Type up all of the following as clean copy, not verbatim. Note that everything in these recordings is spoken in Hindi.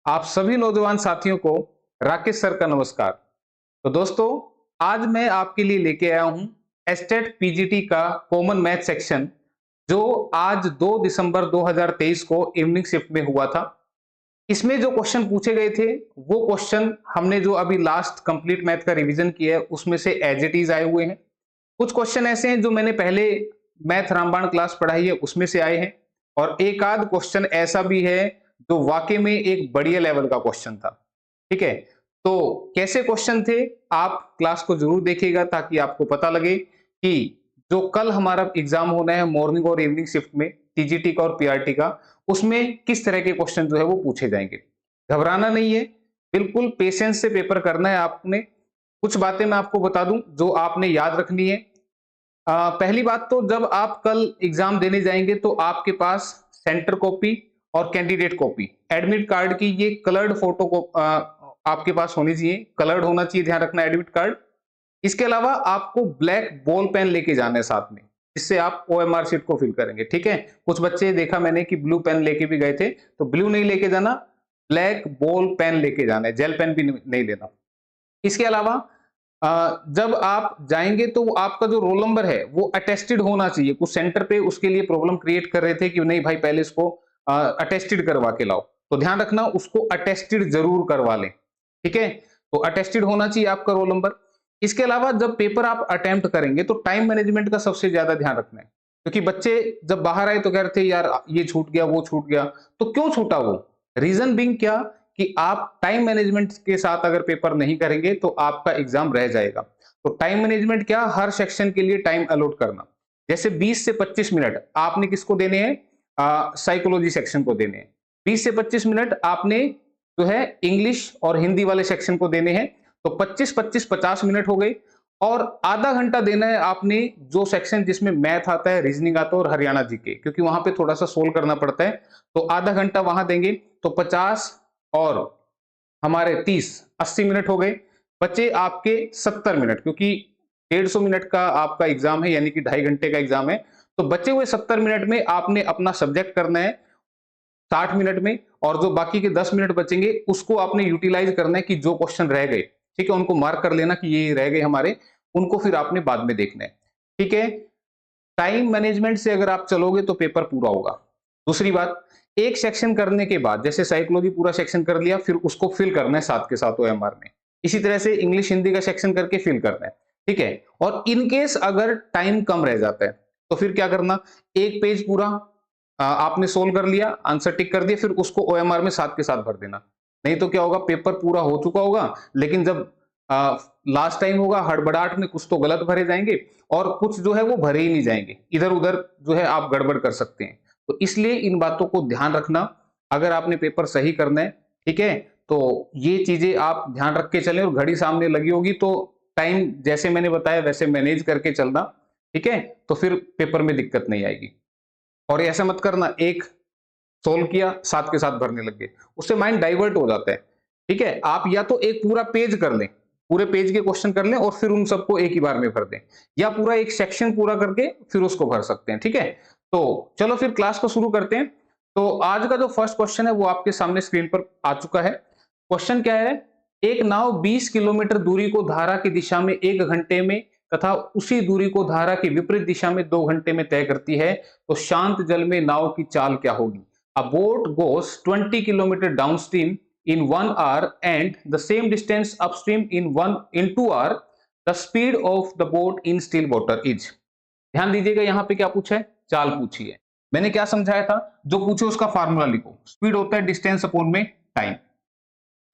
आप सभी नौजवान साथियों को राकेश सर का नमस्कार। तो दोस्तों, आज मैं आपके लिए लेके आया हूं एस्टेट पीजीटी का कॉमन मैथ सेक्शन, जो आज 2 दिसंबर 2023 को इवनिंग शिफ्ट में हुआ था। इसमें जो क्वेश्चन पूछे गए थे, वो क्वेश्चन हमने जो अभी लास्ट कंप्लीट मैथ का रिवीजन किया है, उसमें से एज इट इज आए हुए हैं। कुछ क्वेश्चन ऐसे हैं जो मैंने पहले मैथ रामबाण क्लास पढ़ाई है उसमें से आए हैं, और एक आध क्वेश्चन ऐसा भी है जो वाकई में एक बढ़िया लेवल का क्वेश्चन था। ठीक है, तो कैसे क्वेश्चन थे, आप क्लास को जरूर देखिएगा ताकि आपको पता लगे कि जो कल हमारा एग्जाम होना है मॉर्निंग और इवनिंग शिफ्ट में टीजीटी का और पीआरटी का, उसमें किस तरह के क्वेश्चन जो है वो पूछे जाएंगे। घबराना नहीं है, बिल्कुल पेशेंस से पेपर करना है आपने। कुछ बातें मैं आपको बता दूं जो आपने याद रखनी है। पहली बात तो, जब आप कल एग्जाम देने जाएंगे तो आपके पास सेंटर कॉपी और कैंडिडेट कॉपी, एडमिट कार्ड की ये कलर्ड फोटो को आपके पास होनी चाहिए, कलर्ड होना चाहिए, ध्यान रखना एडमिट कार्ड। इसके अलावा आपको ब्लैक बॉल पेन लेके जाना है साथ में, जिससे आप ओएमआर शीट को फिल करेंगे। ठीक है, कुछ बच्चे देखा मैंने कि ब्लू पेन लेके भी गए थे, तो ब्लू नहीं लेके जाना, ब्लैक बॉल पेन लेके जाना है, जेल पेन भी नहीं लेना। इसके अलावा जब आप जाएंगे तो आपका जो रोल नंबर है वो अटेस्टेड होना चाहिए। कुछ सेंटर पे उसके लिए प्रॉब्लम क्रिएट कर रहे थे कि नहीं भाई पहले इसको अटेस्टेड करवा के लाओ, तो ध्यान रखना उसको अटेस्टेड जरूर करवा लें। ठीक है, तो अटेस्टेड होना चाहिए आपका रोल नंबर। इसके अलावा जब पेपर आप अटेम्प्ट करेंगे तो टाइम मैनेजमेंट का सबसे ज्यादा ध्यान रखना है, क्योंकि बच्चे जब बाहर आए तो कह रहे थे यार ये छूट गया वो छूट गया। तो क्यों छूटा वो, रीजन बिंग क्या कि आप टाइम मैनेजमेंट के साथ अगर पेपर नहीं करेंगे तो आपका एग्जाम रह जाएगा। तो टाइम मैनेजमेंट क्या, हर सेक्शन के लिए टाइम अलॉट करना। जैसे 20 से 25 मिनट आपने किसको देने हैं, साइकोलॉजी सेक्शन को देने हैं। 20 से 25 मिनट आपने जो है इंग्लिश और हिंदी वाले सेक्शन को देने हैं। तो 25-25 50 मिनट हो गए, और आधा घंटा देना है आपने जो सेक्शन जिसमें मैथ आता है, रीजनिंग आता है और हरियाणा जीके, क्योंकि वहां पे थोड़ा सा सोल्व करना पड़ता है। तो आधा घंटा वहां देंगे, तो 50 और हमारे 30 80 मिनट हो गए। बचे आपके 70 मिनट, क्योंकि 150 मिनट का आपका एग्जाम है, यानी कि 2.5 घंटे का एग्जाम है। तो बचे हुए 70 मिनट में आपने अपना सब्जेक्ट करना है 60 मिनट में, और जो बाकी के 10 मिनट बचेंगे उसको आपने यूटिलाइज करना है कि जो क्वेश्चन रह गए, ठीक है, उनको मार्क कर लेना कि ये रह गए हमारे, उनको फिर आपने बाद में देखना है। ठीक है, टाइम मैनेजमेंट से अगर आप चलोगे तो पेपर पूरा होगा। दूसरी बात, एक सेक्शन करने के बाद, जैसे साइकोलॉजी पूरा सेक्शन कर लिया, फिर उसको फिल करना है साथ के साथ ओएमआर में। इसी तरह से इंग्लिश हिंदी का सेक्शन करके फिल करना है। ठीक है, और इन केस अगर टाइम कम रह जाता है तो फिर क्या करना, एक पेज पूरा आपने सोल्व कर लिया, आंसर टिक कर दिया, फिर उसको ओएमआर में साथ के साथ भर देना। नहीं तो क्या होगा, पेपर पूरा हो चुका होगा लेकिन जब लास्ट टाइम होगा हड़बड़ाहट में कुछ तो गलत भरे जाएंगे और कुछ जो है वो भरे ही नहीं जाएंगे, इधर उधर जो है आप गड़बड़ कर सकते हैं। तो इसलिए इन बातों को ध्यान रखना अगर आपने पेपर सही करना है। ठीक है, तो ये चीजें आप ध्यान रख के चलें, और घड़ी सामने लगी होगी तो टाइम जैसे मैंने बताया वैसे मैनेज करके चलना। ठीक है, तो फिर पेपर में दिक्कत नहीं आएगी। और ऐसा मत करना एक सोल्व किया साथ के साथ भरने लग गए, उससे माइंड डाइवर्ट हो जाता है। ठीक है, आप या तो एक पूरा पेज कर लें, पूरे पेज के क्वेश्चन कर लें और फिर उन सबको एक ही बार में भर दें, या पूरा एक सेक्शन पूरा करके फिर उसको भर सकते हैं। ठीक है, तो चलो फिर क्लास को शुरू करते हैं। तो आज का जो फर्स्ट क्वेश्चन है वो आपके सामने स्क्रीन पर आ चुका है। क्वेश्चन क्या है, एक नाव 20 किलोमीटर दूरी को धारा की दिशा में 1 घंटे में तथा उसी दूरी को धारा की विपरीत दिशा में 2 घंटे में तय करती है, तो शांत जल में नाव की चाल क्या होगी। A boat goes 20 kilometers downstream in 1 hour and the same distance upstream in 2 hours. The speed of the boat in still water is. ध्यान दीजिएगा, यहाँ पे क्या पूछा है, चाल पूछी है। मैंने क्या समझाया था, जो पूछे उसका फार्मूला लिखो। स्पीड होता है डिस्टेंस अपॉन में टाइम,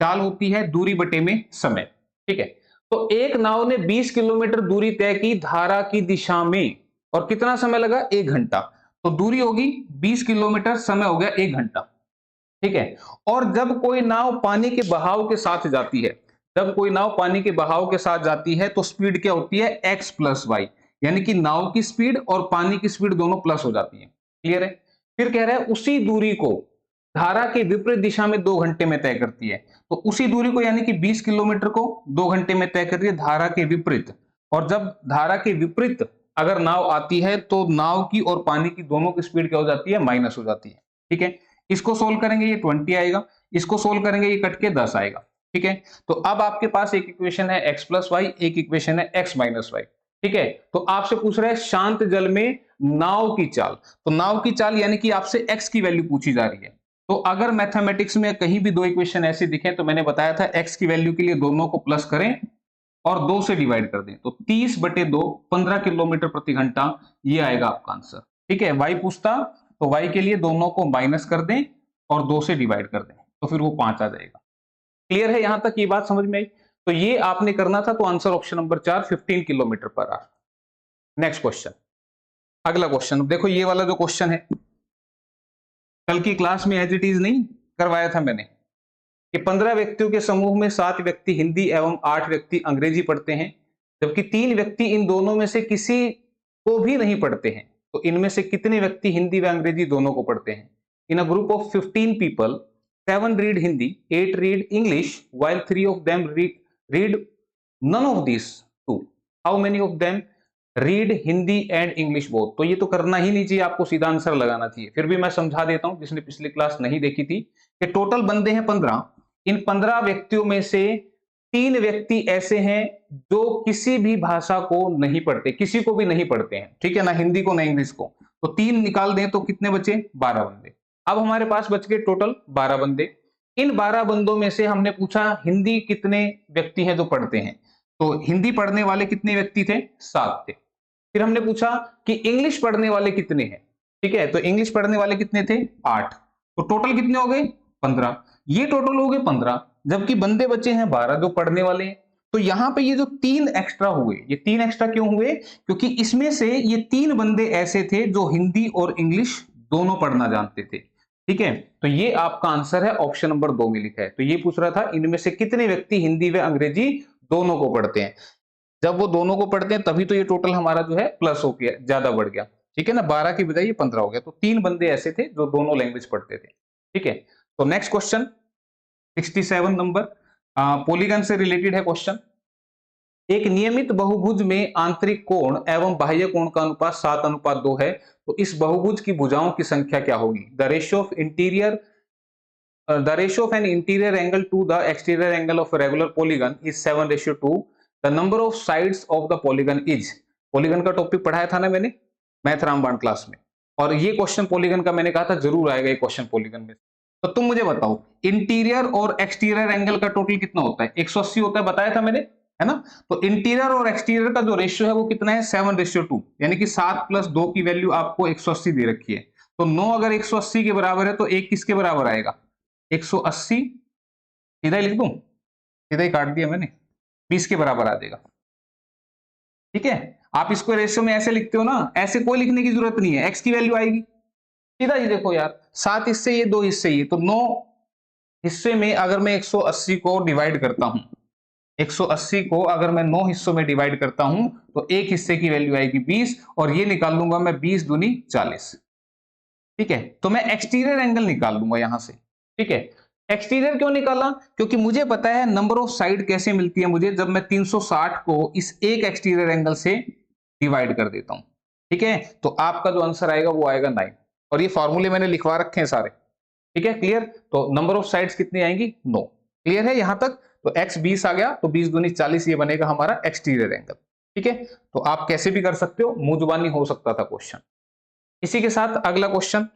चाल होती है दूरी बटे में समय। ठीक है, तो एक नाव ने 20 किलोमीटर दूरी तय की धारा की दिशा में, और कितना समय लगा, 1 घंटा। तो दूरी होगी 20 किलोमीटर, समय हो गया 1 घंटा। ठीक है, और जब कोई नाव पानी के बहाव के साथ जाती है, जब कोई नाव पानी के बहाव के साथ जाती है तो स्पीड क्या होती है, x प्लस वाई, यानी कि नाव की स्पीड और पानी की स्पीड दोनों प्लस हो जाती है। क्लियर है, फिर कह रहा है उसी दूरी को धारा के विपरीत दिशा में 2 घंटे में तय करती है। तो उसी दूरी को यानी कि 20 किलोमीटर को 2 घंटे में तय कर रही है धारा के विपरीत, और जब धारा के विपरीत अगर नाव आती है तो नाव की और पानी की दोनों की स्पीड क्या हो जाती है, माइनस हो जाती है। ठीक है, इसको सोल्व करेंगे, ये 20 आएगा। इसको सोल्व करेंगे ये कट के 10 आएगा। ठीक है, तो अब आपके पास एक इक्वेशन है x प्लस वाई, एक इक्वेशन है x माइनस वाई। ठीक है, तो आपसे पूछ रहा है शांत जल में नाव की चाल। तो नाव की चाल यानी कि आपसे x की वैल्यू पूछी जा रही है। तो अगर मैथमेटिक्स में कहीं भी दो इक्वेशन ऐसे दिखे तो मैंने बताया था x की वैल्यू के लिए दोनों को प्लस करें और 2 से डिवाइड कर दें, तो 30/2 15 किलोमीटर प्रति घंटा, ये आएगा आपका आंसर। ठीक है, y पूछता तो y के लिए दोनों को माइनस कर दें और 2 से डिवाइड कर दें, तो फिर वो 5 आ जाएगा। क्लियर है, यहां तक ये बात समझ में आई? तो ये आपने करना था, तो answer option number 4 15 kilometre per hour. Next question, अगला क्वेश्चन देखो, ये वाला जो क्वेश्चन है कल की क्लास में एज इट इज नहीं करवाया था मैंने कि 15 व्यक्तियों के समूह में 7 व्यक्ति हिंदी एवं 8 व्यक्ति अंग्रेजी पढ़ते हैं, जबकि 3 व्यक्ति इन दोनों में से किसी को भी नहीं पढ़ते हैं। तो इनमें से कितने व्यक्ति हिंदी व अंग्रेजी दोनों को पढ़ते हैं? In a group of 15 people 7 read Hindi, 8 read English, while 3 of them read none of these two. How many of them read Hindi and English both? तो ये तो करना ही नहीं चाहिए, आपको सीधा आंसर लगाना चाहिए। फिर भी मैं समझा देता हूं जिसने पिछली क्लास नहीं देखी थी कि टोटल बंदे हैं 15। इन 15 व्यक्तियों में से 3 व्यक्ति ऐसे हैं जो किसी भी भाषा को नहीं पढ़ते, किसी को भी नहीं पढ़ते हैं। ठीक है ना, हिंदी को ना इंग्लिश को। तो 3 निकाल दें तो कितने बचे? 12 बंदे। अब हमारे पास बच गए टोटल 12 बंदे। इन 12 बंदों में से हमने पूछा हिंदी कितने व्यक्ति हैं जो पढ़ते हैं, तो हिंदी पढ़ने वाले कितने व्यक्ति थे? 7 थे। फिर हमने पूछा कि इंग्लिश पढ़ने वाले कितने हैं। ठीक है, तो इंग्लिश पढ़ने वाले कितने थे? 8। तो टोटल कितने हो गए? 15। ये टोटल हो गए 15, जबकि बंदे बचे हैं 12 जो पढ़ने वाले हैं। तो यहां पे ये जो 3 एक्स्ट्रा हुए, ये 3 एक्स्ट्रा क्यों हुए? क्योंकि इसमें से ये 3 बंदे ऐसे थे जो हिंदी और इंग्लिश दोनों पढ़ना जानते थे। ठीक है, तो ये आपका आंसर है, ऑप्शन नंबर 2 में लिखा है। तो ये पूछ रहा था इनमें से कितने व्यक्ति हिंदी व अंग्रेजी दोनों को पढ़ते हैं। जब वो दोनों को पढ़ते हैं तभी तो ये टोटल हमारा जो है प्लस हो गया, ज्यादा बढ़ गया। ठीक है ना, 12 की बजाय ये 15 हो गया। तो 3 बंदे ऐसे थे जो दोनों लैंग्वेज पढ़ते थे। ठीक है, तो नेक्स्ट क्वेश्चन 67 नंबर, पॉलीगन से रिलेटेड है क्वेश्चन। एक नियमित बहुभुज में आंतरिक कोण एवं बाह्य कोण का अनुपात 7:2 है, तो इस बहुभुज की भुजाओं की संख्या क्या होगी? The ratio of an interior angle to the exterior angle of regular polygon is 7:2। The number of sides of the polygon is. Polygon का टॉपिक पढ़ाया था ना मैंने मैथ रामबाण क्लास में, और ये क्वेश्चन पॉलीगन का मैंने कहा था जरूर आएगा ये क्वेश्चन पॉलीगन में। तो तुम मुझे बताओ इंटीरियर और एक्सटीरियर एंगल का टोटल कितना होता है? 180 होता है, बताया था मैंने, है ना। तो इंटीरियर और एक्सटीरियर का जो रेशियो है वो कितना है? 7:2, यानी कि 7 + 2 की वैल्यू आपको 180 दे रखी है। तो 9 अगर 180 के बराबर है तो 1 किसके बराबर आएगा? 180, सीधा ही लिख दूं, सीधा ही काट दिया मैंने, 20 के बराबर आ जाएगा। ठीक है, आप इसको रेशियो में ऐसे लिखते हो ना, ऐसे कोई लिखने की जरूरत नहीं है, एक्स की वैल्यू आएगी सीधा ही। देखो यार, 7 हिस्से ये, 2 हिस्से ये, तो 9 हिस्से में अगर मैं 180 को डिवाइड करता हूं, 180 को अगर मैं 9 हिस्सों में डिवाइड करता हूं तो एक हिस्से की वैल्यू आएगी 20, और ये निकाल लूंगा मैं 20 दूनी 40। ठीक है, तो मैं एक्सटीरियर एंगल निकाल लूंगा यहां से। ठीक है, एक्सटीरियर क्यों निकाला? क्योंकि मुझे पता है नंबर ऑफ साइड कैसे मिलती है मुझे, जब मैं 360 को इस एक एक्सटीरियर एंगल से डिवाइड कर देता हूं। ठीक है, तो आपका जो आंसर आएगा वो आएगा 9, और ये फॉर्मूले मैंने लिखवा रखे हैं सारे। ठीक है, क्लियर। तो नंबर ऑफ साइड्स कितनी आएंगी? 9। क्लियर है यहां तक? तो x 20 आ गया, तो 20 दूनी 40, ये बनेगा हमारा एक्सटीरियर एंगल। ठीक है, तो आप कैसे भी कर सकते हो, मुंह जुबानी हो सकता था क्वेश्चन। इसी के साथ अगला क्वेश्चन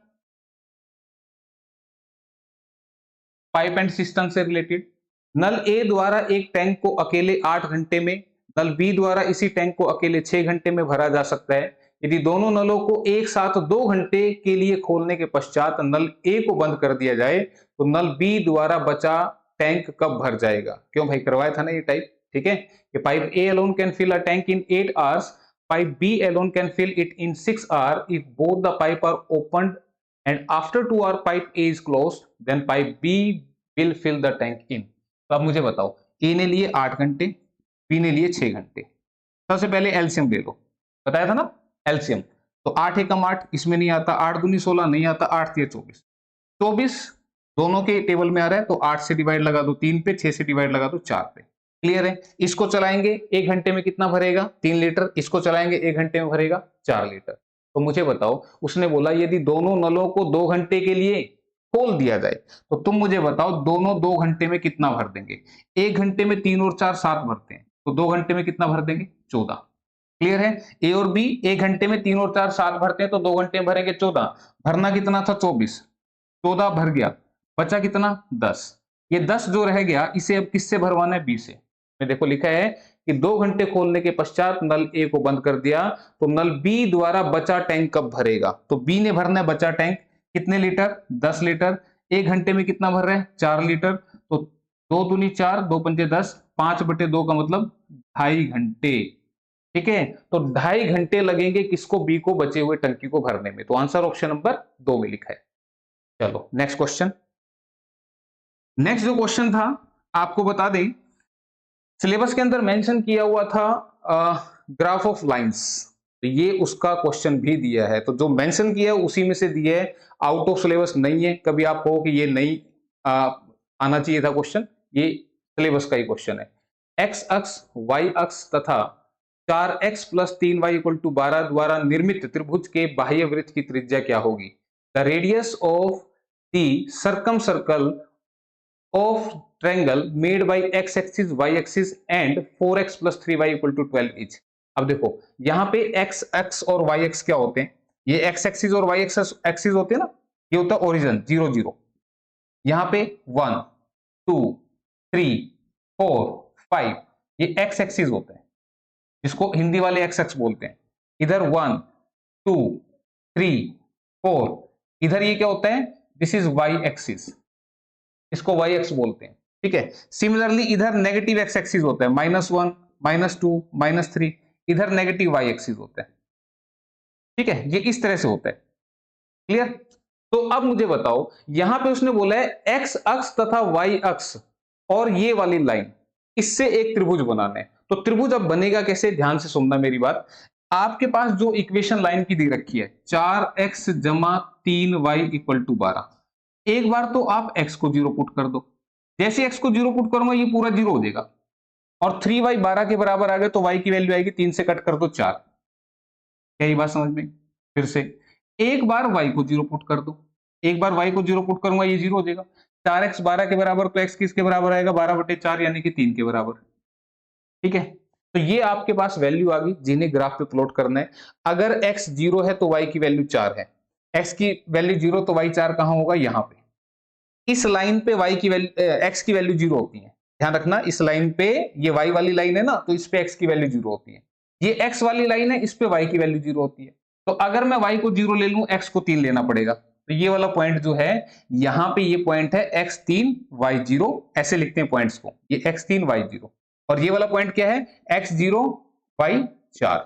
पाइप एंड सिस्टम से रिलेटेड। नल ए द्वारा एक टैंक को अकेले 8 घंटे में, नल बी द्वारा इसी टैंक को अकेले 6 घंटे में भरा जा सकता है। यदि दोनों नलों को एक साथ 2 घंटे के लिए खोलने के पश्चात नल ए को बंद कर दिया जाए तो नल बी द्वारा बचा टैंक कब भर जाएगा? क्यों भाई, करवाया था ना ये टाइप। ठीक है, कि pipe A alone can fill a tank in 8 hours, pipe B alone can fill it in 6 hours if both the pipe are opened and after 2 hour pipe A is closed then pipe B will fill the tank in। तो अब मुझे बताओ, A ने लिए 8 घंटे, B ने लिए 6 घंटे। सबसे पहले एलसीएम ले लो, बताया था ना एलसीएम। तो 8 एकम 8 इसमें नहीं आता, 8 दूनी 16 नहीं आता, 8 तिया 24, 24 दोनों के टेबल में आ रहा है, तो 8 से डिवाइड लगा दो 3 पे, 6 से डिवाइड लगा दो 4 पे। क्लियर है। इसको चलाएंगे 1 घंटे में कितना भरेगा? 3 लीटर। इसको चलाएंगे 1 घंटे में भरेगा 4 लीटर। तो मुझे बताओ, उसने बोला यदि दोनों नलों को 2 घंटे के लिए खोल दिया जाए तो तुम मुझे बताओ दोनों 2 घंटे में कितना भर देंगे। 1 घंटे में 3 और 4 7 भरते हैं, तो 2 घंटे में कितना भर देंगे? 14। क्लियर है? ए और बी 1 घंटे में 3 और 4 7 भरते हैं, तो 2 घंटे में भरेंगे 14। भरना कितना था? 24। 14 भर गया, बचा कितना? 10। ये 10 जो रह गया इसे अब किससे भरवाना है? बी से। में देखो लिखा है कि 2 घंटे खोलने के पश्चात नल ए को बंद कर दिया, तो नल बी द्वारा बचा टैंक कब भरेगा? तो बी ने भरना है बचा टैंक, कितने लीटर? 10 लीटर। 1 घंटे में कितना भर रहे हैं? 4 लीटर। तो 2 दूनी 4, 2 पंजे 10, 5/2 का मतलब 2.5 घंटे। ठीक है, तो 2.5 घंटे लगेंगे किसको? बी को बचे हुए टंकी को भरने में। तो आंसर ऑप्शन नंबर 2 में लिखा है। चलो नेक्स्ट क्वेश्चन। नेक्स्ट जो क्वेश्चन था आपको बता दें, सिलेबस के अंदर मेंशन किया हुआ था ग्राफ ऑफ लाइंस, तो ये उसका क्वेश्चन भी दिया है। तो जो मेंशन किया है उसी में से दिया है, आउट ऑफ सिलेबस नहीं है। कभी आप कहो कि ये नहीं आना चाहिए था क्वेश्चन, ये सिलेबस का ही क्वेश्चन है। एक्स अक्ष, वाई अक्ष तथा 4x + 3y = 12 द्वारा निर्मित त्रिभुज के बाह्य वृत्त की त्रिज्या क्या होगी? The radius of the circum circle of triangle made by x axis y axis and 4x + 3y = 12 each। अब देखो यहाँ पे x एक्स और y एक्स क्या होते हैं? ये x एक्सिस और y एक्सिस होते हैं ना, ये होता है ओरिजिन 0 0। यहाँ पे 1 2 3 4 5 ये x एक्सिस होते हैं, जिसको हिंदी वाले x एक्स बोलते हैं। इधर 1 2 3 4, इधर ये क्या होता है? दिस इज y एक्सिस, इसको y एक्स बोलते हैं। ठीक है, सिमिलरली इधर नेगेटिव x एक्सिस होता है, -1 -2 -3, इधर नेगेटिव y एक्सिस होता है। ठीक है, ये इस तरह से होता है। क्लियर? तो अब मुझे बताओ, यहां पे उसने बोला है x अक्ष तथा y अक्ष और ये वाली लाइन, इससे एक त्रिभुज बनाना है। तो त्रिभुज अब बनेगा कैसे? ध्यान से सुनना मेरी बात। आपके पास जो इक्वेशन लाइन की दी रखी है 4x + 3y = 12, एक बार तो आप x को 0 पुट कर दो। जैसे x को 0 पुट करूंगा ये पूरा 0 हो जाएगा, और 3y 12 के बराबर आ गए, तो y की वैल्यू आएगी 3 से कट कर दो 4। क्या ये बात समझ में? फिर से एक बार y को 0 पुट कर दो, एक बार y को 0 पुट करूंगा ये 0 हो जाएगा। 4x 12 के बराबर, तो x किसके बराबर आएगा? 12/4 यानी कि 3 के बराबर। ठीक है, तो ये आपके पास वैल्यू आ गई जिन्हें ग्राफ पे प्लॉट करना है। अगर x 0 है तो y की वैल्यू 4 है, x की वैल्यू 0 तो y 4 कहां होगा? यहां पे। इस लाइन पे y की वैल्यू x की वैल्यू 0 होती है। ध्यान रखना, इस लाइन पे, ये y वाली लाइन है ना, तो इस पे x की वैल्यू 0 होती है। ये x वाली लाइन है, इस पे y की वैल्यू 0 होती है। तो अगर मैं y को 0 ले लूं, x को 3 लेना पड़ेगा। तो ये वाला पॉइंट जो है, यहां पे ये पॉइंट है x3 y0, ऐसे लिखते हैं पॉइंट्स को, ये x3 y0। और ये वाला पॉइंट क्या है? x0 y4।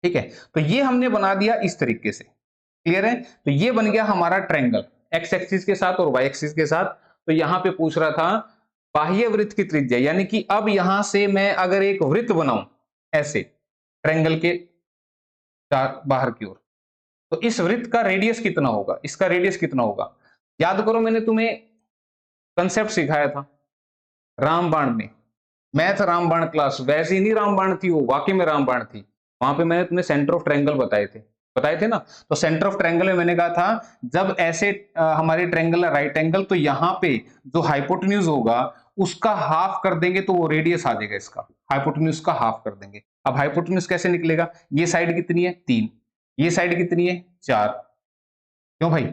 ठीक है, तो ये हमने बना दिया इस तरीके से। क्लियर है? तो ये बन गया हमारा ट्रायंगल, एक्स एक्सिस के साथ और वाई एक्सिस के साथ। तो यहां पे पूछ रहा था बाह्य वृत्त की त्रिज्या, यानी कि अब यहां से मैं अगर एक वृत्त बनाऊं ऐसे ट्रायंगल के बाहर की ओर, तो इस वृत्त का रेडियस कितना होगा? इसका रेडियस कितना होगा? याद करो, मैंने तुम्हें कंसेप्ट सिखाया था रामबाण में, मैथ रामबाण क्लास, वैसे ही नहीं रामबाण थी वो, वाकई में रामबाण थी। वहां पे मैंने तुम्हें सेंटर ऑफ ट्रायंगल बताए थे ना। तो सेंटर ऑफ ट्रायंगल में मैंने कहा था, जब ऐसे हमारे ट्रायंगल है राइट एंगल, तो यहाँ पे जो हाइपोटेन्यूज होगा उसका हाफ कर देंगे तो वो रेडियस आ जाएगा इसका, हाइपोटेन्यूज का हाफ कर देंगे। अब हाइपोटेन्यूज कैसे निकलेगा? ये साइड कितनी है? 3, ये साइड कितनी है? 4। क्यों भाई,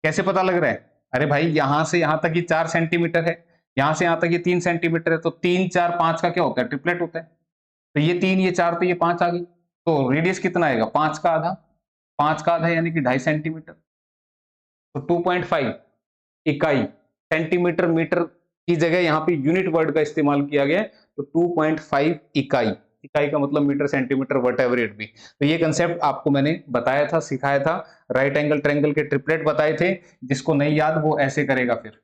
कैसे पता लग रहा है? अरे भाई, यहां से यहां तक ये 4 सेंटीमीटर है, यहां से यहां तक ये 3 सेंटीमीटर है, तो 3 4 5 का क्या होता है? ट्रिपलेट होता है। तो ये 3 ये 4 तो ये 5 आ गई, तो रेडियस कितना आएगा? 5 का आधा, 5 का आधा यानी कि 2.5 सेंटीमीटर। तो 2.5 इकाई, सेंटीमीटर मीटर की जगह यहाँ पे यूनिट वर्ड का इस्तेमाल किया गया, तो 2.5 इकाई, इकाई का मतलब metre centimetre whatever it be. तो ये कंसेप्ट आपको मैंने बताया था, सिखाया था। राइट एंगल ट्रायंगल के ट्रिपलेट बताए थे, जिसको नहीं याद वो ऐसे करेगा फिर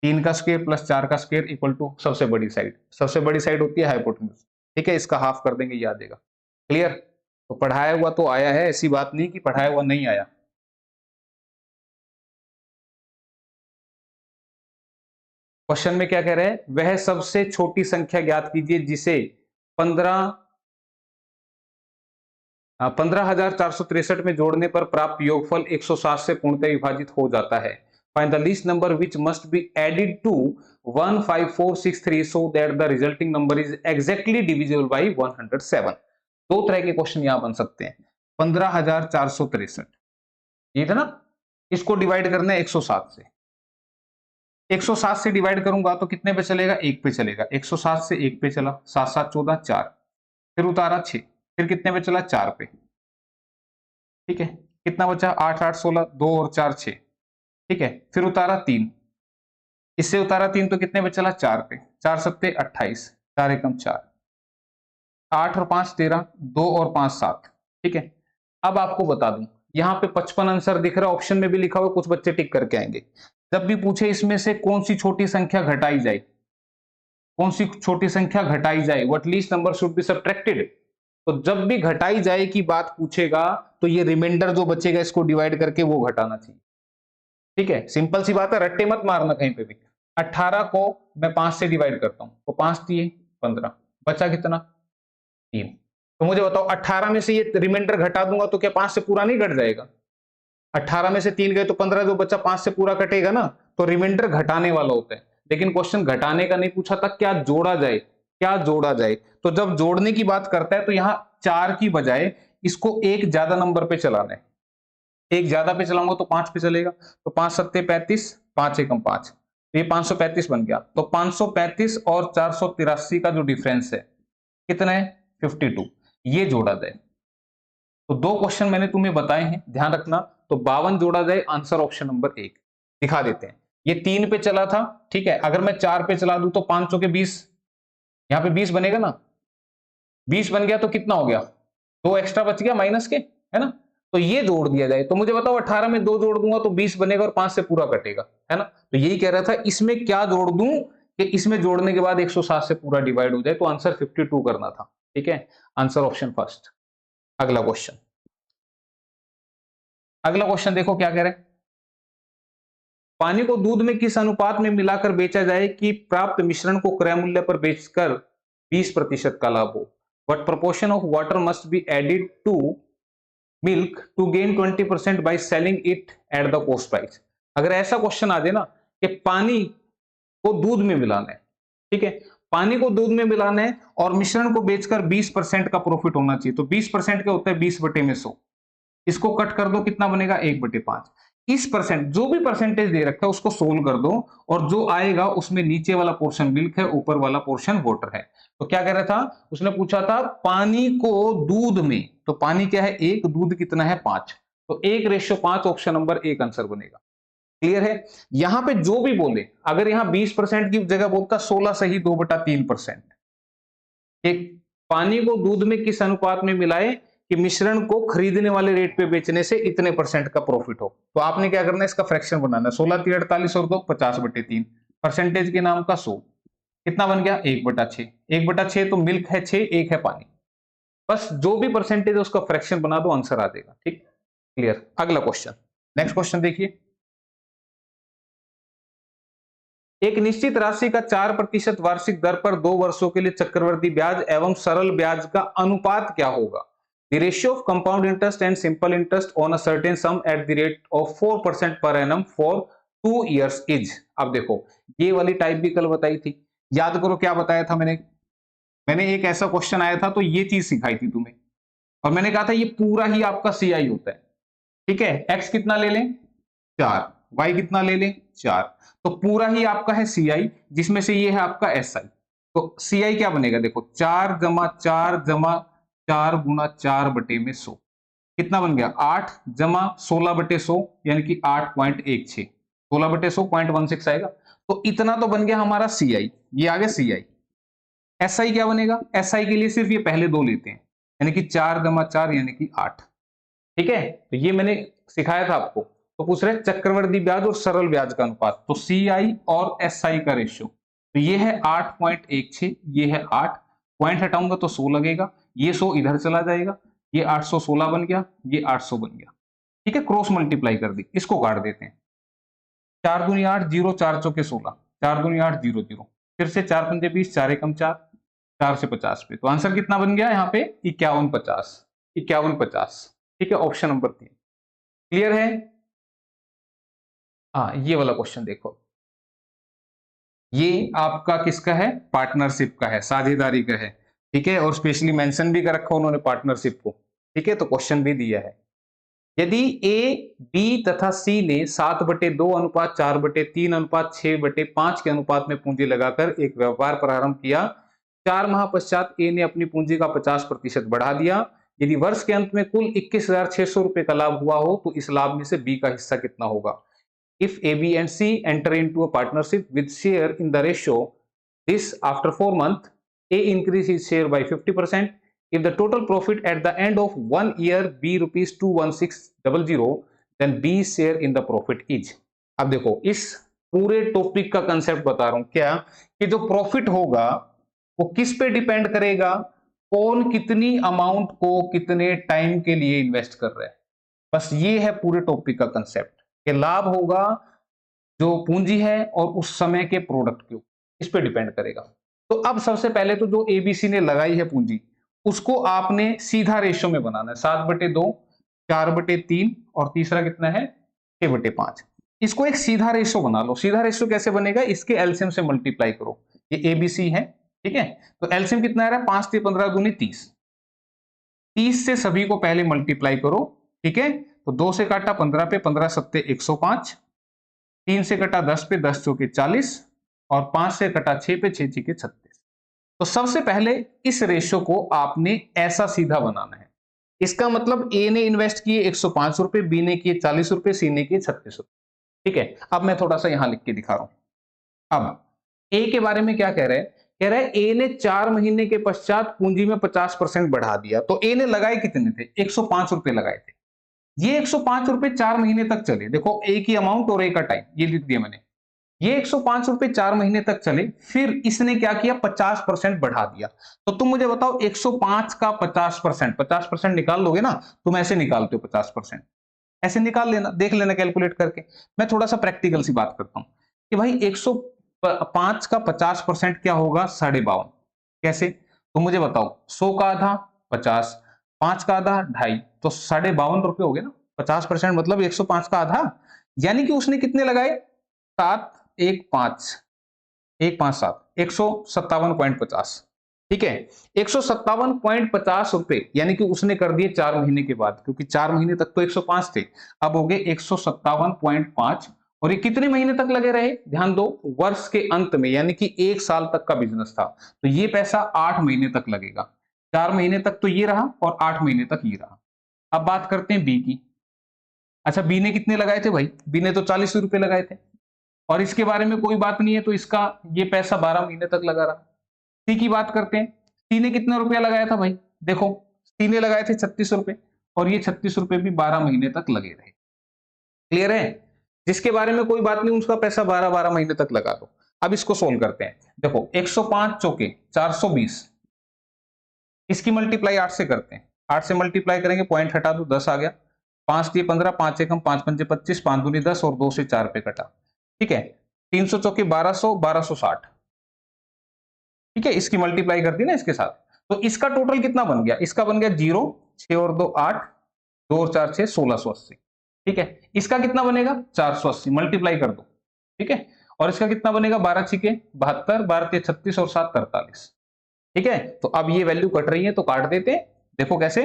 3 का स्क्वायर + 4 का स्क्वायर = सबसे बड़ी साइड, सबसे बड़ी साइड होती है हाइपोटेन्यूज। ठीक है, इसका हाफ कर देंगे, याद देगा। क्लियर? तो पढ़ाया हुआ तो आया है, ऐसी बात नहीं कि पढ़ाया हुआ नहीं आया। क्वेश्चन में क्या कह रहे हैं? वह सबसे छोटी संख्या ज्ञात कीजिए जिसे 15 15,463 में जोड़ने पर प्राप्त योगफल 107 से पूर्णतः विभाजित हो जाता है। Find the least number which must be added to 15463 so that the resulting number is exactly divisible by 107। दो तरह के क्वेश्चन यहां बन सकते हैं। 15,463 ये था ना, इसको डिवाइड करना है 107 से। 107 से डिवाइड करूंगा तो कितने पे चलेगा? 1 पे चलेगा। 107 से 1 पे चला, 7 7 14 4, फिर उतारा 6, फिर कितने पे चला? 4 पे। ठीक है, कितना बचा? 8 8 16, 2 और 4 6। ठीक है, फिर उतारा 3, इससे उतारा 3 तो कितने पे चला? 4 पे। 4 सत्ते 28, 4 एकम 4, 8 और 5 13, 2 और 5 7। ठीक है, अब आपको बता दूं, यहाँ पे 55 आंसर दिख रहा है, ऑप्शन में भी लिखा हुआ, कुछ बच्चे टिक करके आएंगे। जब भी पूछे इसमें से कौन सी छोटी संख्या घटाई जाए, कौन सी छोटी संख्या घटाई जाए, what least number should be subtracted, तो जब भी घटाई जाए की बात पूछेगा तो ये रिमाइंडर जो बचेगा इसको डिवाइड करके वो घटाना चाहिए। ठीक है, सिंपल सी बात है, रट्टे मत मारना कहीं पे भी। 18 को मैं 5 से डिवाइड करता हूं तो 5 दिए 15, बचा कितना? 3। तो मुझे बताओ 18 में से ये रिमाइंडर घटा दूंगा तो क्या 5 से पूरा नहीं घट जाएगा? 18 में से 3 गए तो 15 जो बच्चा 5 से पूरा कटेगा ना, तो रिमाइंडर घटाने वाला होता है। लेकिन क्वेश्चन घटाने का नहीं पूछा था, क्या जोड़ा जाए, क्या जोड़ा जाए। तो जब जोड़ने की बात करता है तो यहां 4 की बजाय इसको एक ज्यादा नंबर पे चलाना है। एक ज्यादा पे चलाऊंगा तो 5 पे चलेगा, तो 5 सत्ते 35, 5 एकम 5, तो ये 535 बन गया। तो 535 और 483 का जो डिफरेंस है कितना है? 52। ये जोड़ा जाए। तो दो क्वेश्चन मैंने तुम्हें बताए हैं, ध्यान रखना। तो 52 जोड़ा जाए, आंसर ऑप्शन नंबर 1। दिखा देते हैं, ये 3 पे चला था। ठीक है, अगर मैं 4 पे चला दूं तो 5 के 20, यहां पे 20 बनेगा ना, 20 बन गया तो कितना हो गया? 2 एक्स्ट्रा बच गया माइनस के, है ना। तो ये जोड़ दिया जाए, तो मुझे बताओ 18 में 2 जोड़ दूंगा तो 20 बनेगा और 5 से पूरा कटेगा, है ना। तो यही कह रहा था, इसमें क्या जोड़ दूं कि इसमें जोड़ने के बाद 107 से पूरा डिवाइड हो जाए, तो आंसर 52 करना था। ठीक है, आंसर ऑप्शन फर्स्ट। अगला क्वेश्चन, अगला क्वेश्चन देखो क्या कह रहे हैं। पानी को दूध में किस अनुपात में मिलाकर बेचा जाए कि प्राप्त मिश्रण को क्रय मूल्य पर बेचकर 20% का लाभ हो? What proportion of water must be added to milk to gain 20% by selling it at the cost price? अगर ऐसा क्वेश्चन आ जाए ना कि पानी को दूध में मिलाना है, ठीक है, पानी को दूध में मिलाना है और मिश्रण को बेचकर 20% का प्रॉफिट होना चाहिए, तो 20% क्या होता है? 20 बटे में 100। इसको कट कर दो, कितना बनेगा? 1/5। इस परसेंट, जो भी परसेंटेज दे रखा है उसको सोल्व कर दो, और जो आएगा उसमें नीचे वाला पोर्शन मिल्क है, ऊपर वाला पोर्शन वाटर है। तो क्या कह रहा था, उसने पूछा था पानी को दूध में, तो पानी क्या है? 1, दूध कितना है? 5, तो 1:5, ऑप्शन नंबर 1 आंसर बनेगा। क्लियर है? यहां पे जो भी बोले, अगर यहां 20% की जगह बोलता 16 सही 2/3%। एक, पानी को दूध में किस अनुपात में मिलाए कि मिश्रण को खरीदने वाले रेट पे बेचने से इतने परसेंट का प्रॉफिट हो। तो आपने क्या करना है, इसका फ्रैक्शन बनाना है। 16 3 48 और 2 50/3, परसेंटेज के नाम का 100, कितना बन गया? 1/6। 1/6 तो मिल्क है 6, 1 है पानी। बस जो भी परसेंटेज है उसका फ्रैक्शन बना दो, आंसर आ जाएगा। ठीक, क्लियर। अगला क्वेश्चन, नेक्स्ट क्वेश्चन देखिए। एक निश्चित राशि का 4% वार्षिक दर पर 2 वर्षों के लिए चक्रवृद्धि ब्याज एवं सरल ब्याज का अनुपात क्या होगा? The ratio of compound interest and simple interest on a certain sum at the rate of 4% per annum for 2 years is। अब देखो, ये वाली टाइप भी कल बताई थी, याद करो क्या बताया था मैंने। मैंने एक ऐसा क्वेश्चन आया था तो ये चीज सिखाई थी तुम्हें, और मैंने कहा था ये पूरा ही आपका सीआई होता है। ठीक है, एक्स कितना ले लें? 4, वाई कितना ले लें? 4, तो पूरा ही आपका है सीआई, जिसमें से ये है आपका एसआई। तो सीआई क्या बनेगा? देखो, 4 जमा 4 जमा 4 गुना 4/100, कितना बन गया? 8 जमा 16/100 यानी कि 8.16, 16/100 0.16 आएगा। तो इतना तो बन गया हमारा सीआई, ये आ गया सीआई। एसआई क्या बनेगा? एसआई के लिए सिर्फ ये पहले दो लेते हैं, यानी कि 4 जमा 4 यानी कि 8। ठीक है, तो ये मैंने सिखाया था आपको। तो पूछ रहे चक्रवृद्धि ब्याज और सरल ब्याज का अनुपात, तो सीआई और एसआई का रेशियो, तो ये है 8.16, ये है 8, पॉइंट हटाऊंगा तो 100 लगेगा, ये 100 इधर चला जाएगा, ये 816 बन गया, ये 800 बन गया। ठीक है, क्रॉस मल्टीप्लाई कर दी, इसको काट देते हैं। 4 दूनी 8, 0 4 चौके 16, 4 दूनी 8 0 0, फिर से 4 पंजे 20, 4 एकम 4, 4 से 50 पे, तो आंसर कितना बन गया यहाँ पे? 5150। 51-50। ठीक है, ऑप्शन नंबर 3 क्लियर है। हाँ, ये वाला क्वेश्चन देखो, ये आपका किसका है, पार्टनरशिप का है, साझेदारी का है। ठीक है, और स्पेशली मेंशन भी कर रखा उन्होंने पार्टनरशिप को। ठीक है, तो क्वेश्चन भी दिया है, यदि ए, बी तथा सी ने 7/2 अनुपात 4/3 अनुपात 6/5 के अनुपात में पूंजी लगाकर एक व्यापार प्रारंभ किया, 4 माह पश्चात ए ने अपनी पूंजी का 50% बढ़ा दिया, यदि वर्ष के अंत में कुल 21,600 रुपए का लाभ हुआ हो तो इस लाभ में से बी का हिस्सा कितना होगा। If A, B and C enter into a partnership with share in the ratio, this after 4 months, A increase his share by 50%. If the total profit at the end of 1 year be rupees 21600, then B's share in the profit is। अब देखो, इस पूरे टॉपिक का कंसेप्ट बता रहा हूं क्या, कि जो प्रॉफिट होगा वो किस पे डिपेंड करेगा, कौन कितनी अमाउंट को कितने टाइम के लिए इन्वेस्ट कर रहा है। बस ये है पूरे टॉपिक का कंसेप्ट, कि लाभ होगा जो पूंजी है और उस समय के प्रोडक्ट के ऊपर, इस पे डिपेंड करेगा। तो अब सबसे पहले तो जो एबीसी ने लगाई है पूंजी, उसको आपने सीधा रेशियो में बनाना है, 7/2, 4/3 और तीसरा कितना है, 6/5। इसको एक सीधा रेशियो बना लो। सीधा रेशियो कैसे बनेगा, इसके एलसीएम से मल्टीप्लाई करो। ये एबीसी है, ठीक है, तो एलसीएम कितना आ रहा है, 5 × 15 × 30। 30 से सभी को पहले मल्टीप्लाई करो। ठीक है, तो 2 से काटा 15 पे, 15 सत्ते 105, 3 से कटा 10 पे, 10 चौके 40 और 5 से कटा 6 पे, 6 छीके 36। तो सबसे पहले इस रेशियो को आपने ऐसा सीधा बनाना है। इसका मतलब ए ने इन्वेस्ट किए 105 रुपए, बी ने किए 40 रुपए, सी ने किए 36 रुपए। ठीक है, अब मैं थोड़ा सा यहां लिख के दिखा रहा हूं। अब ए के बारे में क्या कह रहे हैं, कह रहे हैं ए ने 4 महीने के पश्चात पूंजी में 50% बढ़ा दिया। तो ए ने लगाए कितने थे, 105 रुपए लगाए थे। ये 105 रुपए 4 महीने तक चले। देखो, ए की अमाउंट और ए का टाइम, ये लिख दिया मैंने। ये 105 रुपए 4 महीने तक चले, फिर इसने क्या किया, 50% बढ़ा दिया। तो तुम मुझे बताओ, 105 का 50%, 50% निकाल लोगे ना, तुम ऐसे निकालते हो 50%, ऐसे निकाल लेना, देख लेना कैलकुलेट करके। मैं थोड़ा सा प्रैक्टिकल सी बात करता हूं कि भाई 105 का 50% क्या होगा, 52.5। कैसे, तो मुझे बताओ, 100 का आधा 50, 5 का आधा 2.5, तो 52.5 रुपए हो गए ना। 50% मतलब 105 का आधा, यानी कि उसने कितने लगाए, 7 1 5 1 5 7, 157.50। ठीक है, 157.50 रुपए, यानी कि उसने कर दिए 4 महीने के बाद, क्योंकि 4 महीने तक तो 105 थे, अब हो गए 157.5। और ये कितने महीने तक लगे रहे, ध्यान दो, वर्ष के अंत में, यानी कि 1 साल तक का बिजनेस था, तो ये पैसा 8 महीने तक लगेगा। 4 महीने तक तो ये रहा और 8 महीने तक ये रहा। अब बात करते हैं बी की। अच्छा, बी ने कितने लगाए थे भाई, बी ने तो 40 रुपए लगाए थे, और इसके बारे में कोई बात नहीं है, तो इसका ये पैसा 12 महीने तक लगा रहा। सी की बात करते हैं, सी ने कितना रुपया लगाया था भाई, देखो, सी ने लगाए थे 36 रुपए, और ये 36 रुपए भी 12 महीने तक लगे रहे। क्लियर है, जिसके बारे में कोई बात नहीं, उसका पैसा 12 महीने तक लगा दो। अब इसको सोल्व करते हैं। देखो, 105 चौके 420, इसकी मल्टीप्लाई 8 से करते हैं। 8 से मल्टीप्लाई करेंगे, पॉइंट हटा दो, 10 आ गया। 5 दिए 15, 5 एकम 5 पंजे 25, 5 दूनी 10 और 2 से 4 पे कटा। ठीक है, 300 चौके 1200, 1260। ठीक है, इसकी मल्टीप्लाई कर दी ना इसके साथ, तो इसका टोटल कितना बन गया, इसका बन गया 0, 6 और 2 8, 2 और 4 6, 1680। ठीक है, इसका कितना बनेगा, 480, मल्टीप्लाई कर दो। ठीक है, और इसका कितना बनेगा, 12 छिके 72, 12 के 36 और 7 43। ठीक है, तो अब ये वैल्यू कट रही है, तो काट देते हैं। देखो कैसे,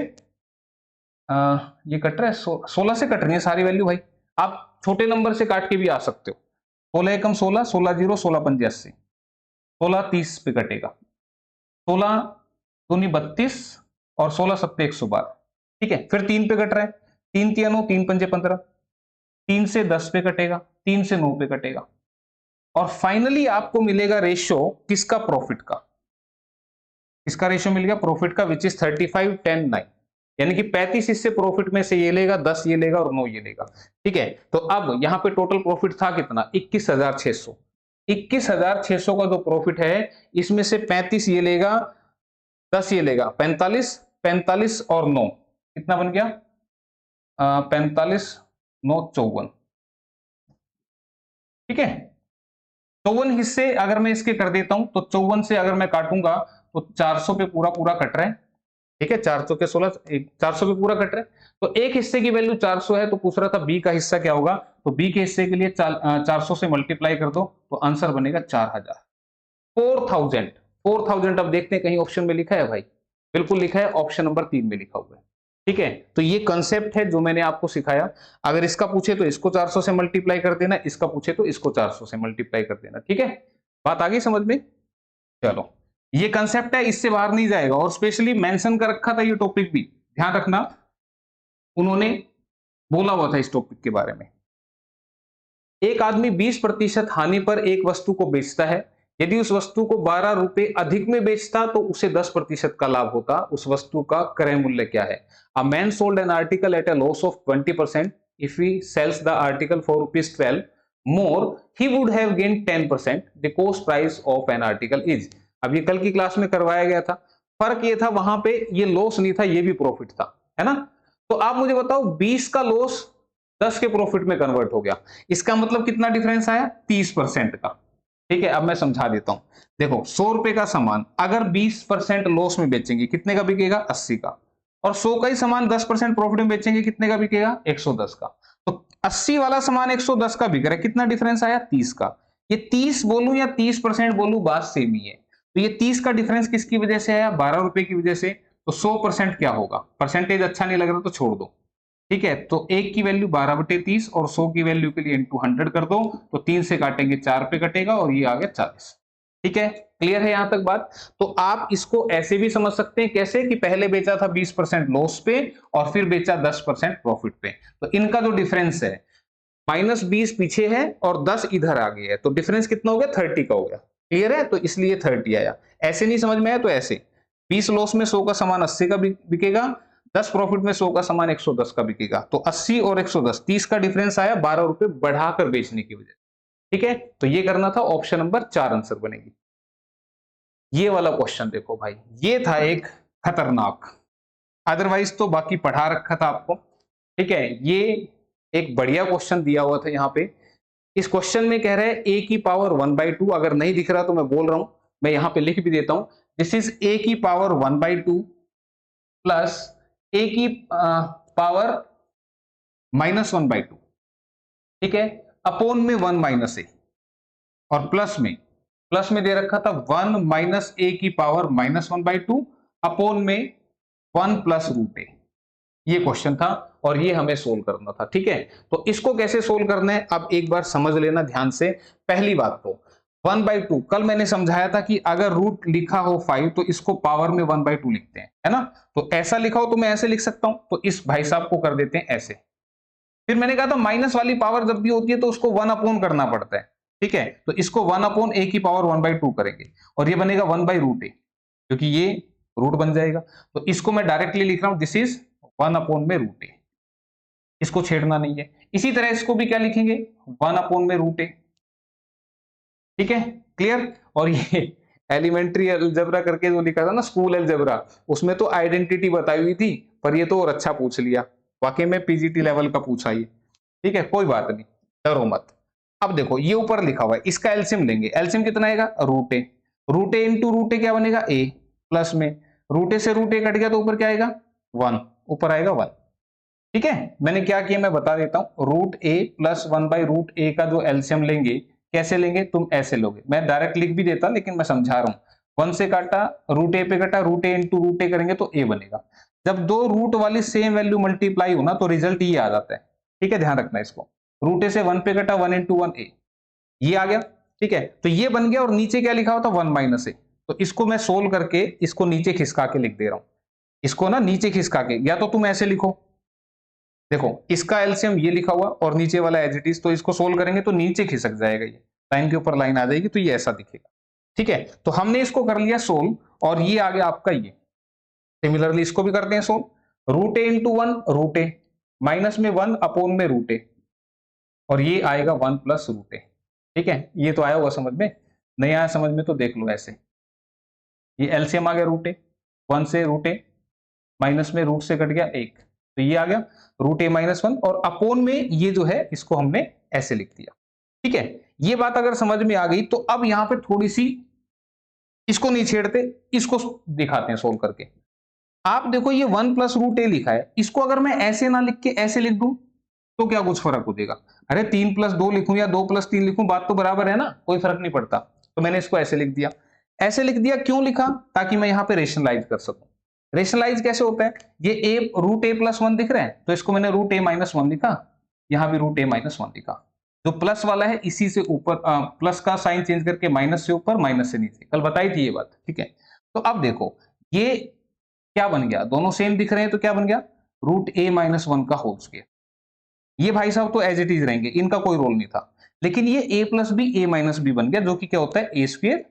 ये कट रहा है, 16 से कट रही है सारी वैल्यू भाई। आप छोटे नंबर से काट के भी आ सकते हो। 16 एकम 16, 16 0, 16 पंजे 80, 16 30 पे कटेगा, 16 दूनी 32 और 16 सत्ते 112। ठीक है, फिर 3 पे कट रहा है, 3 3 9, 3 पंजे 15, 3 से 10 पे कटेगा, 3 से 9 पे कटेगा, और फाइनली आपको मिलेगा रेशियो किसका, प्रॉफिट का। इसका रेशियो मिल गया प्रॉफिट का, विच इज 35 10 9, यानी कि 35 इससे प्रॉफिट में से ये लेगा, 10 ये लेगा और 9 ये लेगा। ठीक है, तो अब यहां पे टोटल प्रॉफिट था कितना, 21,600। 21,600 का जो प्रॉफिट है, इसमें से 35 ये लेगा, 10 ये लेगा, 45, 45 और 9 कितना बन गया, 45 9 54। ठीक है, 54 हिस्से अगर मैं इसके कर देता हूं, तो 54 से अगर मैं काटूंगा तो 400 पे पूरा पूरा कट रहा है, ठीक है, 400 के 16, 400 पे पूरा कट रहा है, तो एक हिस्से की वैल्यू 400 है, तो पूछ रहा था बी का हिस्सा क्या होगा, तो बी के हिस्से के लिए 400 से मल्टीप्लाई कर दो, तो आंसर बनेगा 4000। 4000, 4000 अब देखते हैं कहीं ऑप्शन में लिखा है भाई, बिल्कुल लिखा है, ऑप्शन नंबर 3 में लिखा हुआ है। ठीक है, तो ये कंसेप्ट है जो मैंने आपको सिखाया। अगर इसका पूछे तो इसको 400 से मल्टीप्लाई कर देना, इसका पूछे तो इसको 400 से मल्टीप्लाई कर देना। ठीक है, बात आ गई समझ में? चलो, ये कंसेप्ट है, इससे बाहर नहीं जाएगा, और स्पेशली मेंशन कर रखा था ये टॉपिक भी, ध्यान रखना, उन्होंने बोला हुआ था इस टॉपिक के बारे में। एक आदमी 20% हानि पर एक वस्तु को बेचता है, यदि उस वस्तु को 12 रुपए अधिक में बेचता तो उसे 10% का लाभ होता, उस वस्तु का क्रय मूल्य क्या है? A man sold an article at a loss of 20%, if he sells the article for ₹12 more, he would have gain 10%, the cost price of an article is. अब ये कल की क्लास में करवाया गया था, फर्क ये था वहां पे ये लॉस नहीं था, ये भी प्रॉफिट था, है ना? तो आप मुझे बताओ 20 का लॉस 10 के प्रॉफिट में कन्वर्ट हो गया, इसका मतलब कितना डिफरेंस आया? 30% का। ठीक है, अब मैं समझा देता हूं। देखो, 100 रुपए का सामान अगर 20% लॉस में बेचेंगे, कितने का बिकेगा? 80 का। और 100 का ही सामान 10% प्रॉफिट में बेचेंगे, कितने का बिकेगा? 110 का। तो 80 वाला सामान 110 का बिक रहा है, कितना डिफरेंस आया? 30 का। ये 30 बोलूं या 30% बोलूं, बात सेम ही है। तो ये 30 का डिफरेंस किसकी वजह से आया? 12 रुपए की वजह से। तो 100% क्या होगा? परसेंटेज अच्छा नहीं लग रहा तो छोड़ दो। ठीक है, तो एक की वैल्यू 12/30 और 100 की वैल्यू के लिए इंटू 100 कर दो, तो 3 से काटेंगे 4 पे कटेगा, और ये आ गया 40। ठीक है, क्लियर है यहां तक बात? तो आप इसको ऐसे भी समझ सकते हैं, कैसे कि पहले बेचा था 20% लॉस पे और फिर बेचा 10% प्रॉफिट पे, तो इनका जो डिफरेंस है, -20 पीछे है और 10 इधर आ गया है, तो डिफरेंस कितना हो गया? 30 का हो गया। क्लियर है? तो इसलिए 30 आया। ऐसे नहीं समझ में आया तो ऐसे, 20 लॉस में 100 का सामान 80 का बिकेगा, 10 प्रॉफिट में 100 का सामान 110 का बिकेगा, तो 80 और 110, 30 का डिफरेंस आया 12 रुपए बढ़ाकर बेचने की वजह। ठीक है, तो ये करना था, ऑप्शन नंबर 4 आंसर बनेगी। ये वाला क्वेश्चन देखो भाई, ये था एक खतरनाक, अदरवाइज तो बाकी पढ़ा रखा था आपको। ठीक है, ये एक बढ़िया क्वेश्चन दिया हुआ था यहाँ पे। इस क्वेश्चन में कह रहे हैं a की पावर 1/2, अगर नहीं दिख रहा तो मैं बोल रहा हूं, मैं यहाँ पे लिख भी देता हूं, दिस इज a की पावर 1/2 प्लस a की पावर -1/2। ठीक है, अपोन में 1 माइनस ए, और प्लस में दे रखा था 1 माइनस ए की पावर -1/2 अपोन में 1 प्लस रूट ए। ये क्वेश्चन था और ये हमें सोल्व करना था। ठीक है, तो इसको कैसे सोल्व करना है अब एक बार समझ लेना ध्यान से। पहली बात तो 1/2, कल मैंने समझाया था कि अगर रूट लिखा हो 5 तो इसको पावर में 1/2 लिखते हैं, है ना? तो ऐसा लिखा हो तो मैं ऐसे लिख सकता हूं, तो इस भाई साहब को कर देते हैं ऐसे। फिर मैंने कहा था माइनस वाली पावर जब भी होती है तो उसको 1 अपॉन करना पड़ता है। ठीक है, तो इसको 1 अपॉन ए की पावर 1/2 करेंगे, और ये बनेगा 1/√a, क्योंकि ये रूट बन जाएगा। तो इसको मैं डायरेक्टली लिख रहा हूं, दिस इज 1 अपॉन में रूट ए, इसको छेड़ना नहीं है। इसी तरह इसको भी क्या लिखेंगे? 1 अपॉन में रूट ए। ठीक है, क्लियर? और ये एलिमेंट्री अलजेब्रा करके जो लिखा था ना, स्कूल अलजेब्रा, उसमें तो आइडेंटिटी बताई हुई थी, पर ये तो और अच्छा पूछ लिया, वाकई में पीजीटी लेवल का पूछा ये। ठीक है, कोई बात नहीं, डरो मत। अब देखो, ये ऊपर लिखा हुआ है, इसका एलसीएम लेंगे, एलसीएम कितना आएगा? Root A. Root A into root ए क्या बनेगा? ए, प्लस में रूट ए से रूट ए कट गया तो ऊपर क्या आएगा? 1, ऊपर आएगा 1। ठीक है, मैंने क्या किया मैं बता देता हूं, रूट ए प्लस 1/√a का जो एलसीएम लेंगे, कैसे लेंगे? तुम ऐसे लोगे, मैं डायरेक्ट लिख भी देता लेकिन मैं समझा रहा हूं। 1 से काटा, रूट ए पे कटा, रूट ए इंटू रूट ए करेंगे तो ए बनेगा। जब दो रूट वाली सेम वैल्यू मल्टीप्लाई हो ना तो रिजल्ट ये आ जाता है। ठीक है, ध्यान रखना इसको। रूट ए से 1 पे कटा, 1 इंटू 1 ए, ये आ गया। ठीक है, तो ये बन गया, और नीचे क्या लिखा होता? 1 माइनस ए। तो इसको मैं सोल्व करके इसको नीचे खिसका के लिख दे रहा हूं, इसको ना नीचे खिसका के, या तो तुम ऐसे लिखो, देखो इसका एलसीएम ये लिखा हुआ और नीचे वाला एज इट इज, तो इसको सोल्व करेंगे तो नीचे खिसक जाएगा, ये लाइन के ऊपर लाइन आ जाएगी, तो ये ऐसा दिखेगा। ठीक है, तो हमने इसको कर लिया सोल्व, और ये आ गया आपका ये। सिमिलरली इसको भी करते हैं solve, root A into 1 root A, minus में 1 अपोन में रूट ए, और ये आएगा 1 प्लस रूट ए। ठीक है, ये तो आया हुआ समझ में, नहीं आया समझ में तो देख लो ऐसे, ये एलसीएम आ गया रूट ए, 1 से रूट ए, माइनस में रूट से कट गया 1, तो ये आ गया रूट ए -1, और अपोन में ये जो है इसको हमने ऐसे लिख दिया। ठीक है, ये बात अगर समझ में आ गई तो अब यहां पे थोड़ी सी, इसको नहीं छेड़ते, इसको दिखाते हैं सोल्व करके। आप देखो ये 1 प्लस रूट ए लिखा है, इसको अगर मैं ऐसे ना लिख के ऐसे लिख दूं तो क्या कुछ फर्क हो देगा? अरे 3 प्लस 2 लिखूं या 2 प्लस 3 लिखूं, बात तो बराबर है ना, कोई फर्क नहीं पड़ता। तो मैंने इसको ऐसे लिख दिया। ऐसे लिख दिया क्यों लिखा? ताकि मैं यहाँ पे रेशनलाइज कर सकूं। रेशनलाइज कैसे होता है? ये ए रूट ए प्लस 1 दिख रहा है, तो इसको मैंने रूट ए माइनस 1 लिखा, यहां भी रूट ए माइनस 1 लिखा। जो प्लस वाला है इसी से ऊपर प्लस का साइन चेंज करके माइनस से ऊपर माइनस से नीचे, कल बताई थी ये बात, ठीक है। तो अब देखो ये क्या बन गया, दोनों सेम दिख रहे हैं तो क्या बन गया, रूट ए माइनस 1 का होल स्क्वायर। ये भाई साहब तो एज इट इज रहेंगे, इनका कोई रोल नहीं था। लेकिन ये ए प्लस बी ए माइनस बी बन गया, जो कि क्या होता है ए स्क्वायर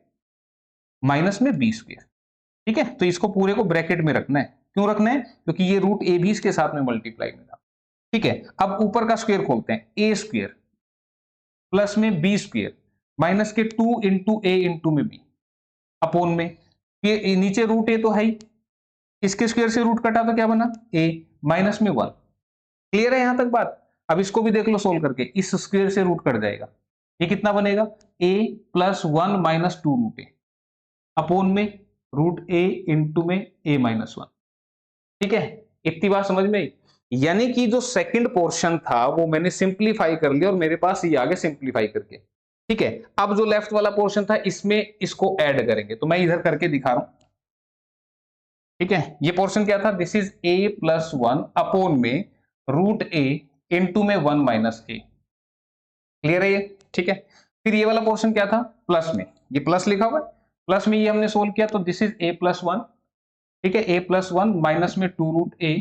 माइनस में बी स्क्वायर। ठीक है, तो इसको पूरे को ब्रैकेट में रखना है। क्यों रखना है? क्योंकि ये रूट ए भी इसके साथ में मल्टीप्लाई में था। ठीक है, अब ऊपर का स्क्वायर खोलते हैं, ए स्क्वायर प्लस में बी स्क्वायर माइनस के 2 इंटू ए इंटू में बी अपोन में, ये नीचे रूट ए तो है ही, इसके स्क्वायर से रूट कटा तो क्या बना ए माइनस में 1। क्लियर है यहां तक बात? अब इसको भी देख लो सोल्व करके, इस स्क्वायर से रूट कट जाएगा, ये कितना बनेगा a plus 1 minus 2 root A upon में रूट ए इंटू में a माइनस 1। ठीक है, इतनी बात समझ में आई? यानी कि जो सेकंड पोर्शन था वो मैंने सिंप्लीफाई कर लिया और मेरे पास ये आ गया सिंप्लीफाई करके। ठीक है, अब जो लेफ्ट वाला पोर्शन था इसमें इसको ऐड करेंगे, तो मैं इधर करके दिखा रहा हूं। ठीक है, ये पोर्शन क्या था, this is a plus 1 upon में रूट ए इंटू में 1 माइनस ए। क्लियर है ये? ठीक है, फिर ये वाला पोर्शन क्या था, प्लस में, ये प्लस लिखा हुआ है, प्लस में ये हमने सोल्व किया तो दिस इज ए प्लस 1। ठीक है, ए प्लस 1 माइनस में 2 रूट ए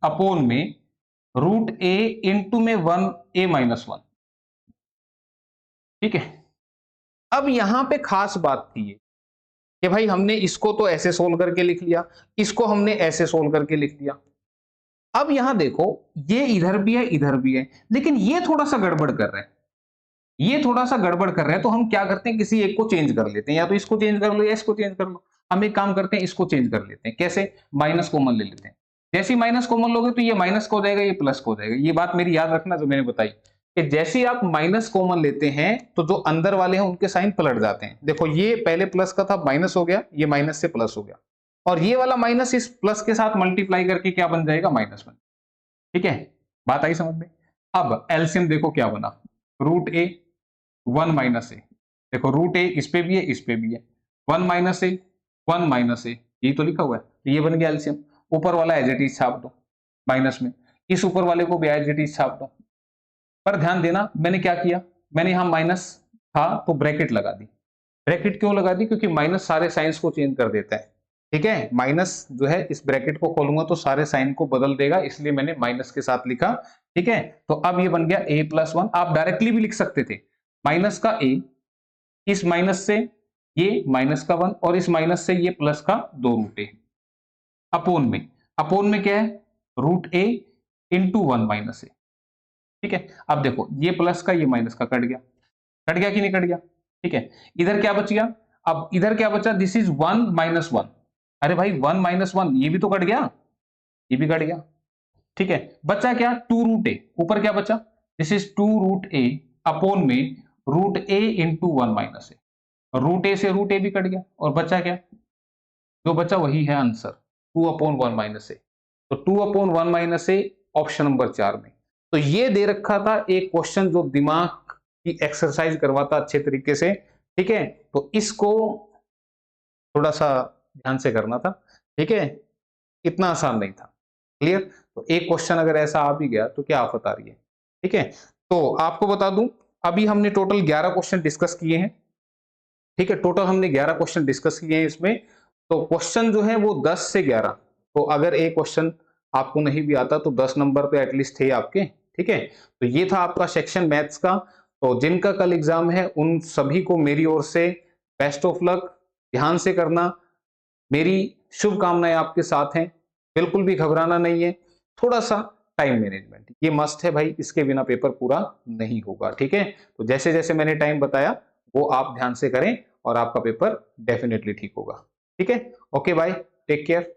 अपोन में रूट ए इंटू में 1 ए माइनस 1। ठीक है, अब यहां पे खास बात थी ये कि भाई हमने इसको तो ऐसे सोल्व करके लिख लिया, इसको हमने ऐसे सोल्व करके लिख दिया। अब यहां देखो ये इधर भी है इधर भी है, लेकिन ये थोड़ा सा गड़बड़ कर रहा है, ये थोड़ा सा गड़बड़ कर रहा है, तो हम क्या करते हैं किसी एक को चेंज कर लेते हैं, या तो इसको चेंज कर लो या इसको चेंज कर लो। हम एक काम करते हैं इसको चेंज कर लेते हैं, कैसे, माइनस कॉमन ले लेते हैं। जैसे ही माइनस कॉमन लोगे तो ये माइनस का हो जाएगा, ये प्लस का हो जाएगा। ये बात मेरी याद रखना जो मैंने बताई कि जैसे ही आप माइनस कॉमन लेते हैं तो जो अंदर वाले हैं उनके साइन पलट जाते हैं। देखो ये पहले प्लस का था, माइनस हो गया, ये माइनस से प्लस हो गया, और ये वाला माइनस इस प्लस के साथ मल्टीप्लाई करके क्या बन जाएगा, माइनस बन। ठीक है, बात आई समझ में? अब एलसीएम देखो क्या बना, रूट ए 1 माइनस ए, देखो रूट ए इस पे भी है इस पे भी है, 1 माइनस ए 1 माइनस ए, यही तो लिखा हुआ है, तो ये बन गया एलसीएम। ऊपर वाला एज इट इज छाप दो माइनस में, इस ऊपर वाले को भी एज इट इज छाप दो। पर ध्यान देना मैंने क्या किया, मैंने यहां माइनस था तो ब्रैकेट लगा दी। ब्रैकेट क्यों लगा दी? क्योंकि माइनस सारे साइंस को चेंज कर देता है। ठीक है, माइनस जो है इस ब्रैकेट को खोलूंगा तो सारे साइन को बदल देगा, इसलिए मैंने माइनस के साथ लिखा। ठीक है, तो अब ये बन गया a प्लस 1। आप डायरेक्टली भी लिख सकते थे, माइनस का a, इस माइनस से ये माइनस का 1 और इस माइनस से ये प्लस का 2 रूट ए अपोन में क्या है, रूट ए इंटू 1 माइनस ए। ठीक है, अब देखो ये प्लस का ये माइनस का कट गया कि नहीं कट गया? ठीक है, इधर क्या बच गया, अब इधर क्या बचा, दिस इज 1 माइनस 1। अरे भाई 1 माइनस 1 ये भी तो कट गया, ये भी कट गया। ठीक है, बचा क्या, 2 रूट ए, ऊपर क्या बचा, this is 2 root A upon में root A into 1 minus A. Root A से रूट ए भी कट गया और बचा क्या, जो बचा वही है आंसर, 2 अपॉन 1 माइनस ए। तो 2 upon 1 minus A option number 4 में। तो ये दे रखा था एक क्वेश्चन जो दिमाग की एक्सरसाइज करवाता अच्छे तरीके से। ठीक है, तो इसको थोड़ा सा ध्यान से करना था। ठीक है, इतना आसान नहीं था। क्लियर? तो एक क्वेश्चन अगर ऐसा आ भी गया तो क्या आफत आ रही है। ठीक है, तो आपको बता दूं अभी हमने टोटल 11 क्वेश्चन डिस्कस किए हैं। ठीक है, टोटल हमने 11 क्वेश्चन डिस्कस किए हैं इसमें। तो क्वेश्चन जो है वो 10 से 11, तो अगर एक क्वेश्चन आपको नहीं भी आता तो 10 नंबर तो एटलीस्ट थे आपके। ठीक है, तो ये था आपका सेक्शन मैथ्स का। तो जिनका कल एग्जाम है उन सभी को मेरी ओर से बेस्ट ऑफ लक, ध्यान से करना, मेरी शुभकामनाएं आपके साथ हैं। बिल्कुल भी घबराना नहीं है, थोड़ा सा टाइम मैनेजमेंट ये मस्ट है भाई, इसके बिना पेपर पूरा नहीं होगा। ठीक है, तो जैसे जैसे मैंने टाइम बताया वो आप ध्यान से करें और आपका पेपर डेफिनेटली ठीक होगा। ठीक है, ओके बाय, टेक केयर।